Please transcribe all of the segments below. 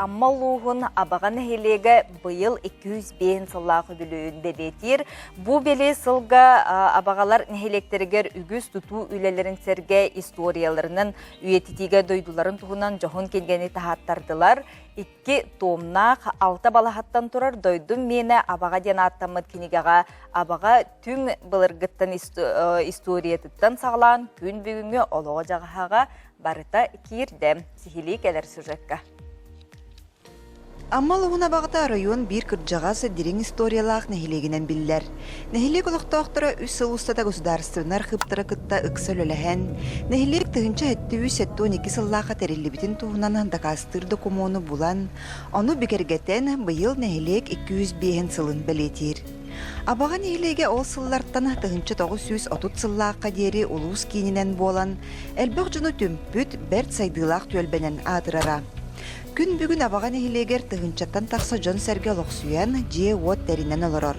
аммалуғын абаған хелеге бұйыл 200 сыллағы бүлігін белетер. Бұ беле сылға абағалар нехелектергер үгіз тұту үлелерін серге историяларының үйететіге дойдуларын тұғынан жоғын келгені тахаттардылар. 2 томнақ 6 балахаттан тұрар дойдым мені абаға ден аттамыд кенегеға абаға түн бұлырғыттан историятыттан сағылан күн бүгінгі олығы жағаға барыта кирді. Сихили келер сюжетка. Аммал уғына бағыта район бір кырджағасы дерен историялақ нәхилегінен білдер. Нәхилег олықтақтыра үс сыл ұстата государственнар қыптыра кытта үксөл өләхән. Нәхилег тұғынша әтті үс әтті 12 сыллаға тәрелі бітін туғынан дақастырды комуны булан. Оны бекергетен бұйыл нәхилег 205 сылын білетер. Абаға нәхилеге ол сылларттан тұғынша 930 сыллаққа дері улуыз кейінінен болан. Әлбіқ жүні түмпүт бәрт сайдылақ төлбенен адырара. Күн бүгін абаған ehilегер тұғынчаттан тақса жон сәрге лоқсуян же от дәрінен олырыр.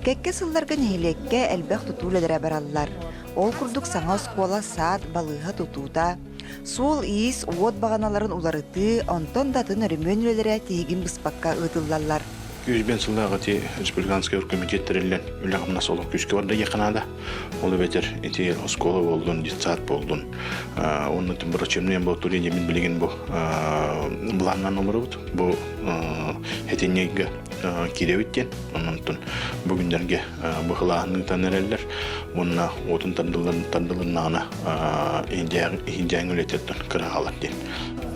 Кәкке сылларға ehilekке әлбәқ тұтуледері баралылар. Ол күрдік саңа ұсқуала саат балыға тұтуыда. Сол иіс от бағаналарын уларыты, онтон датын өрімен өлелері тегін бұспаққа ұтылалар. Күзбен сылдағы те республиканский өркөмитеттерілен үліғімна солық күшке барда еқанада. Олы бәтер етер осколы болдun, детсат болдun. Оны түн бұра чемнен бұл түрен емін білеген бұл бұланнан олыры бұд. Бұл әтенеге кере өткен. Онын түн бүгіндерге бұқылағының танырелер. Онына отын тандылыннағына индияң өлететтін қырағалар ден.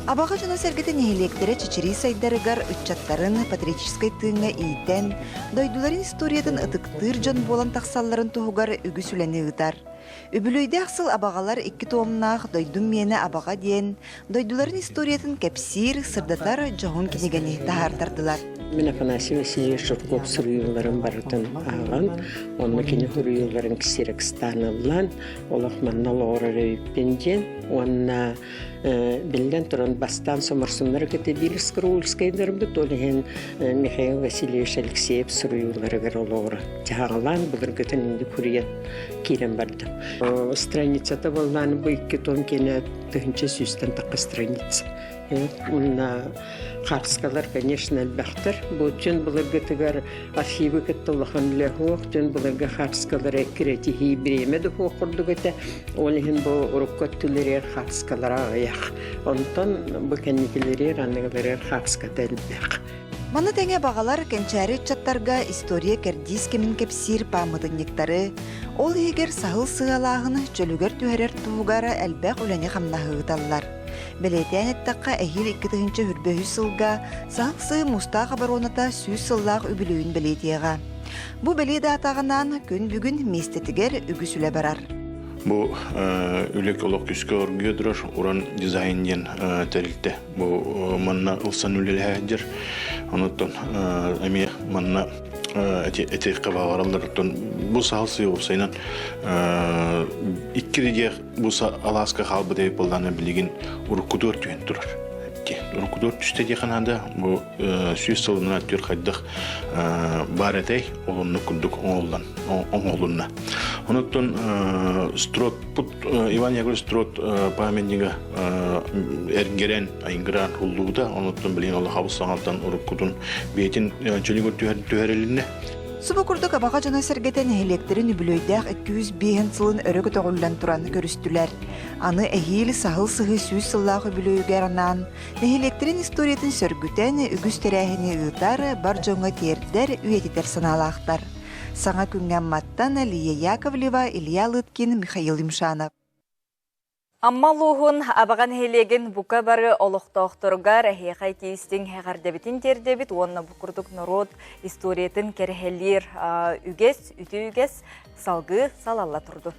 Абаға жана сәргеті нехилектері чечери сайдарыгар үтчаттарын патриотическай тыңға ийтен, дойдуларын историятын ытыктыр жон болан тақсалларын туғығар үгі сүләні ұтар. Үбілөйді ақсыл абағалар 2 томнақ дойдум мені абаға дейін, дойдуларын историятын кәпсир, сырдатар жоғын кенегені тағартардылар. Мен Афанасий Васильевич Журков сұрыйыларын барытын ағын, оны кені құрыйыларын кісерік станылан, олақ манна лоғырары өппенден, оны білден тұрын бастан сомырсынлары кәті Билірскір ұлыскайдарын бұд, олығын Михаил Васильевич Алексеев сұрыйылары ғыр олығыры. Жағалан бұлыр көтін үнді көрген кейлен барды. Страницата болғаны бұл 2 том кені түхінші сүйістен тақы страница. Қарскалар, конечно, әлбәқтір. Бұл түн бұлырғы тұғар архивы күттіліғын ләхуқ, түн бұлырғы қарскалар әкіреті хейбіремеді қоқырды көті. Олығын бұл ұрыққат түлерер қарскалар ағаяқ. Онтан бұл кәнекелерер, анығыларер қарскат әлбәқ. Маны тәңе бағалар кәнчәрі чаттарға история кәрдис кемін кәпсир памыдың нектары. Ол егер сағыл сығалағыны чөлігер түйерер туғара әлбәқ өләне қамнағы Белетен әттаққа әхил 2-тігінші үрбөйі сылға, сағықсы мұста қабароната сүйіз сыллақ үбілуін белетеға. Бұ белеті атағынан күн бүгін местетігер үгі сүлі барар. Бұл үлек олық күскі өргедірір, уран дизайнден тәрілді. Бұл манна ұлсан үлелі әдер. Оныттан әме манна әтеққа бағараларыттан бұл сағылсы олсайнан 2 реде бұл Аласка қалбы дейіп болданы білеген ұрыққыдыр түйен тұрар. Ұрыққыдыр түсті деқанады бұл сүйіз сылына түр қайдық бар әтей олынны күндік оңолынна. Оныттан Иван Яковлевич Строт памятнигі әргерен айыңғыран ұллуыда, оныттан білген олы қабыл саңалтан ұрыққыдың бейтін жөлігір түйәреліне. Суба күрдік абаға жана сәргетен электрин үбілөйдәқ 205 сылын өрігі тоғылдан тұраны көрістілер. Аны әхейлі сағыл сығы сүйіз сыллағы үбілөйгер анан, электрин историятын сөргітен үгіз тәрәхіне ұйтар бар жоңа тердер үйететер саналақтар. Саңа күнген маттан Лия Яковлева, Илья Лыткин, Михаил Имшанов. Аммалуғын абаған хелеген бұқа бары олықтауқтырғар әхеқай кейістің әғардебетін тердебет, онына бұқырдық народ историятын кәрхелер үгес, үті үгес салғы салалла тұрды.